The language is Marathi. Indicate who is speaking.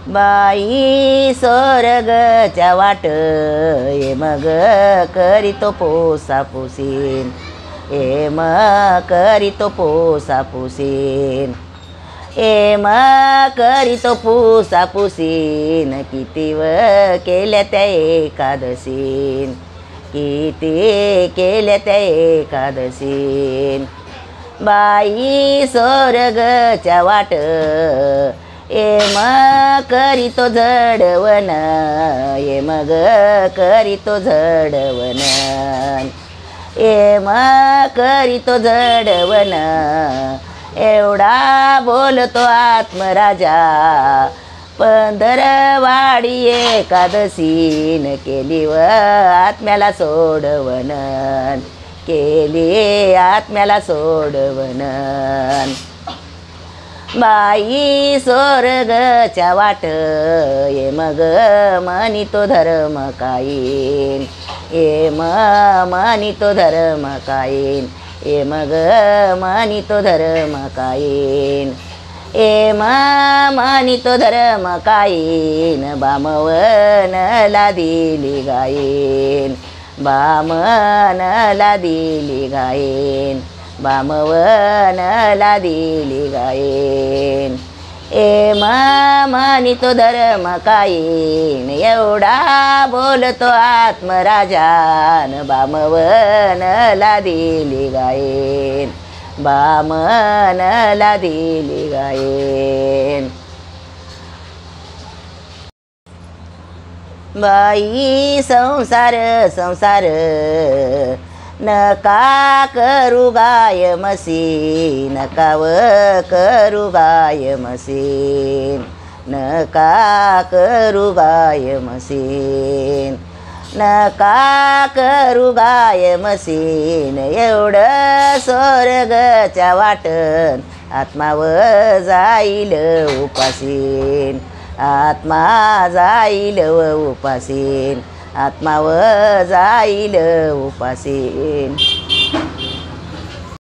Speaker 1: बाई स्वर्गच्या वाट ये मग करीतो पोसापुसीन, ये मग करीतो पोसापुसीन, ये मग करीतो पोसापुसीन, किती व केल्या त्या एकादशीन, किती केल्या त्या एकादशीन. बाई स्वर्गच्या वाट ये मग करीतो झडवण, ये मग करीतो झडवण, ये मग करीतो झडवण. एवढा बोलतो आत्मराजा, पंधरवाडी एकादशीन केली व आत्म्याला सोडवण, केली आत्म्याला सोडवण. बाई स्वर्गच्या वाट ये मग मानितो धर्म कायीन, ये मानितो धर्म कायीन, ये मग मानितो धर्म कायीन, ये मानितो धर्म कायीन. बामवनला दिली गायीन, बामनला दिली गायीन, बामवनला दिली गायीन. ए मानितो धर्म कायीन, एवढा बोलतो आत्मराजान, बामवनला दिली गायीन, बामनला दिली गायीन. बाई संसार संसार नका करू गाय म्हशी, नका व करू गाय म्हशी, नका करू गाय म्हशी, नका करू गाय म्हशी. एवढं स्वर्गच्या वाटण आत्मा व जाईल उपासीन, आत्मा जाईल व उपासीन, आत्मा व जाईल उपासीन.